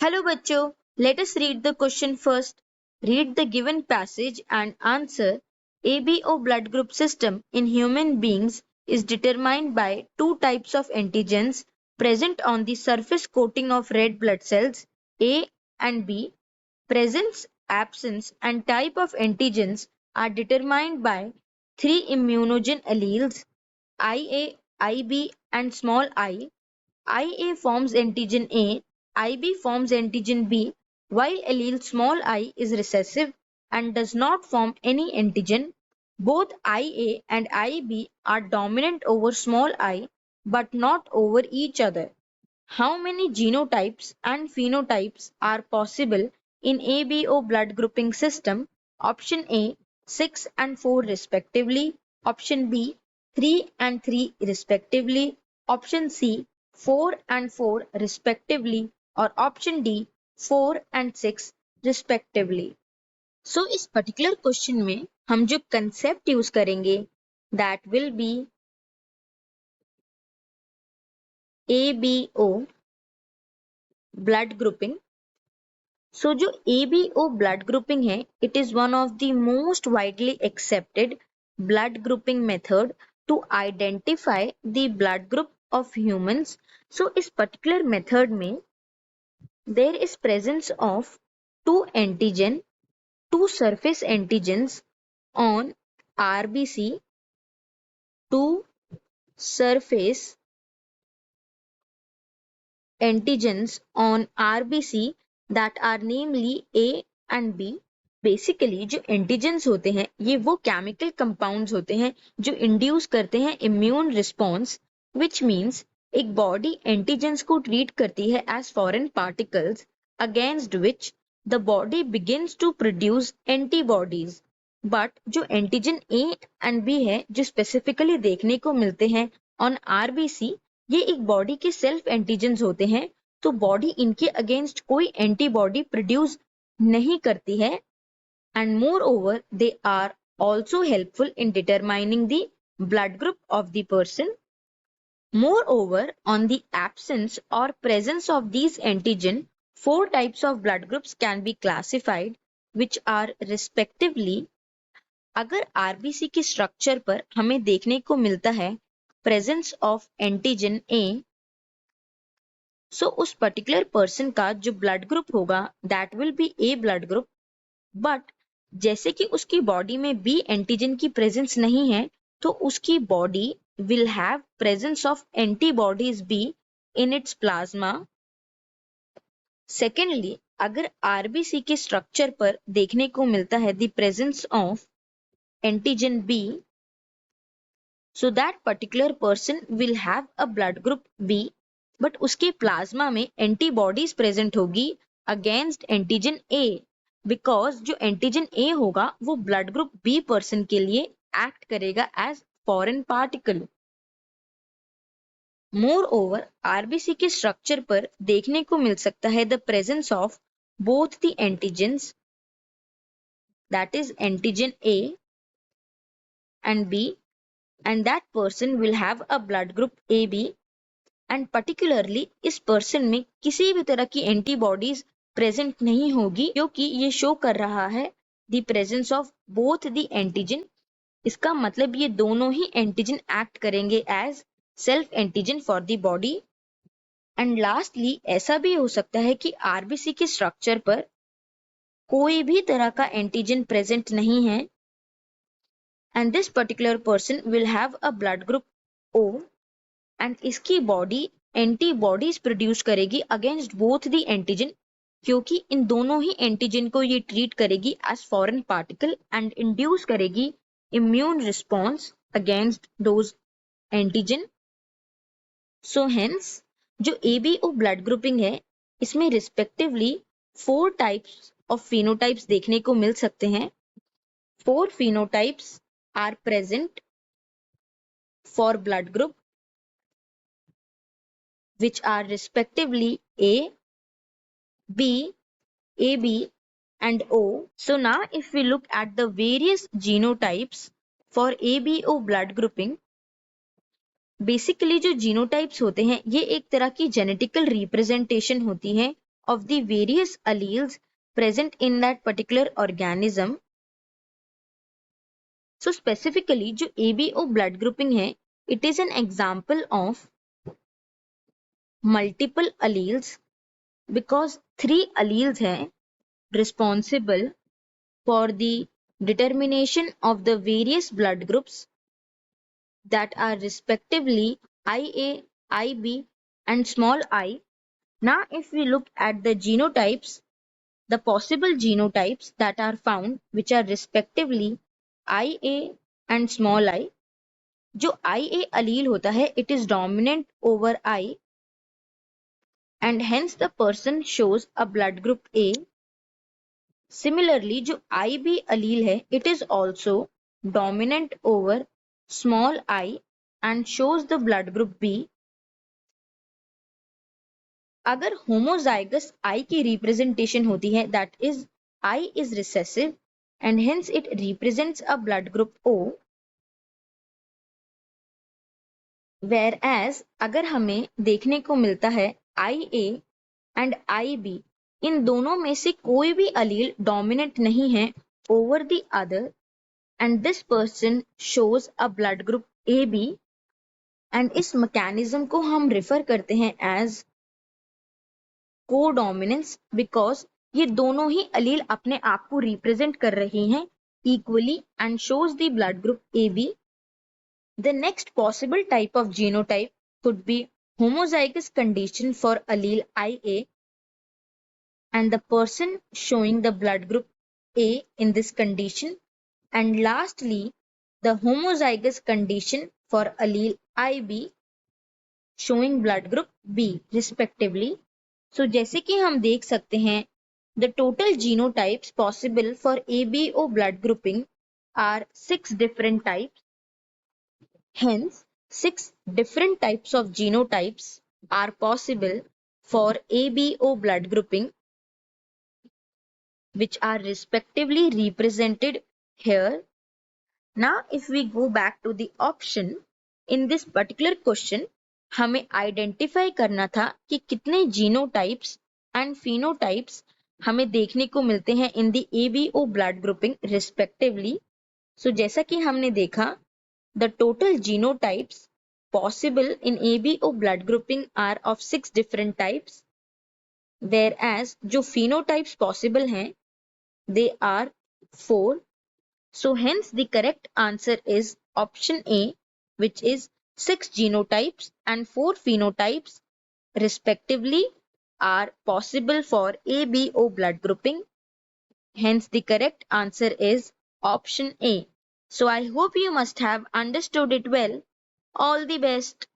Hello bachcho, let us read the question first. Read the given passage and answer. ABO blood group system in human beings is determined by two types of antigens present on the surface coating of red blood cells A and B. Presence, absence and type of antigens are determined by three immunogen alleles IA, IB and small I. IA forms antigen A, IB forms antigen B, while allele small I is recessive and does not form any antigen. Both IA and IB are dominant over small I but not over each other. How many genotypes and phenotypes are possible in ABO blood grouping system? Option A 6 and 4 respectively, option B 3 and 3 respectively, option C 4 and 4 respectively और option D 4 and 6 respectively. So इस particular question में हम जो concept use करेंगे that will be ABO blood grouping. So जो ABO blood grouping है, it is one of the most widely accepted blood grouping method to identify the blood group of humans. So इस particular method में there is presence of two surface antigens on RBC, two surface antigens on RBC that are namely A and B. Basically जो antigens होते हैं ये वो chemical compounds होते हैं जो इंड्यूस करते हैं इम्यून रिस्पॉन्स विच मीन्स एक बॉडी एंटीजेंस को ट्रीट करती है as foreign particles against which the body begins to produce antibodies but जो एंटीजन ए एंड बी है जो स्पेसिफिकली देखने को मिलते हैं ऑन आरबीसी ये एक बॉडी के सेल्फ एंटीजेंस होते हैं तो बॉडी इनके अगेंस्ट कोई एंटीबॉडी प्रोड्यूस नहीं करती है and moreover they are also helpful in determining the blood group of the person. Moreover, on the absence or presence of these antigen, four types of blood groups can be classified which are respectively अगर RBC के structure पर हमें देखने को मिलता है presence of antigen A so उस particular person का जो ब्लड ग्रुप होगा that will be A blood group but जैसे कि उसकी बॉडी में बी एंटीजन की प्रेजेंस नहीं है तो उसकी body will have presence of antibodies B in its plasma. Secondly अगर आरबीसी के स्ट्रक्चर पर देखने को मिलता है the presence of antigen B so that particular person will have a blood group B but उसके प्लाज्मा में एंटीबॉडीज प्रेजेंट होगी अगेंस्ट एंटीजन ए बिकॉज जो एंटीजन ए होगा वो ब्लड ग्रुप बी पर्सन के लिए एक्ट करेगा as foreign particle. Moreover RBC के स्ट्रक्चर पर देखने को मिल सकता है the presence of both the antigens that is antigen A and B and that person will have a blood group A B and particularly इस person में किसी भी तरह की एंटीबॉडीज प्रेजेंट नहीं होगी क्योंकि ये शो कर रहा है the presence of both the antigen. इसका मतलब ये दोनों ही एंटीजन एक्ट करेंगे as self antigen for the body. And lastly ऐसा भी हो सकता है कि आरबीसी के स्ट्रक्चर पर कोई भी तरह का एंटीजन प्रेजेंट नहीं है and this particular person will have a blood group O and इसकी बॉडी एंटीबॉडीज प्रोड्यूस करेगी अगेंस्ट बोथ द एंटीजन क्योंकि इन दोनों ही एंटीजन को ये ट्रीट करेगी as foreign particle and induce करेगी immune response against those antigen. So hence जो एबीओ ब्लड ग्रुपिंग है इसमें रिस्पेक्टिवली 4 टाइप्स ऑफ फिनोटाइप्स देखने को मिल सकते हैं. 4 phenotypes are present for blood group which are respectively A, B, AB and O. So now if we look at the various genotypes for ABO blood grouping, basically जो genotypes होते हैं ये एक तरह की जेनेटिकल रिप्रेजेंटेशन होती है of the various alleles present in that particular organism. So specifically जो ABO blood grouping है, it is an example of multiple alleles because 3 alleles हैं responsible for the determination of the various blood groups that are respectively IA, IB and small I. Now if we look at the genotypes, the possible genotypes that are found which are respectively IA and small I, जो IA allele होता है it is dominant over I and hence the person shows a blood group A. Similarly जो IB allele है it is also dominant over small I and shows the blood group B. अगर homozygous I की representation होती है that is I is recessive and hence it represents a blood group O. Whereas अगर हमें देखने को मिलता है IA and IB इन दोनों में से कोई भी allele dominant नहीं है over the other and this person shows a blood group AB and इस mechanism को हम refer करते हैं as कोडोमिनेंस बिकॉज ये दोनों ही अलील अपने आप को रिप्रेजेंट कर रही हैं equally and shows the blood group AB. The next possible type of genotype could be homozygous condition for allele IA and the person showing the blood group A in this condition, and lastly the homozygous condition for allele IB showing blood group B respectively. So जैसे कि हम देख सकते हैं the total genotypes possible for ABO blood grouping are 6 different types. Hence, 6 different types of genotypes are possible for ABO blood grouping, which are respectively represented here. Now, if we go back to the option, in this particular question, हमें identify करना था कि कितने genotypes and phenotypes हमें देखने को मिलते हैं in the ABO blood grouping respectively. So जैसा कि हमने देखा the total genotypes possible in ABO blood grouping are of 6 different types, where as जो फिनोटाइप्स पॉसिबल हैं they are 4. So hence the correct answer is option A, which is 6 genotypes and 4 phenotypes respectively are possible for ABO blood grouping. Hence the correct answer is option A. So I hope you must have understood it well. All the best.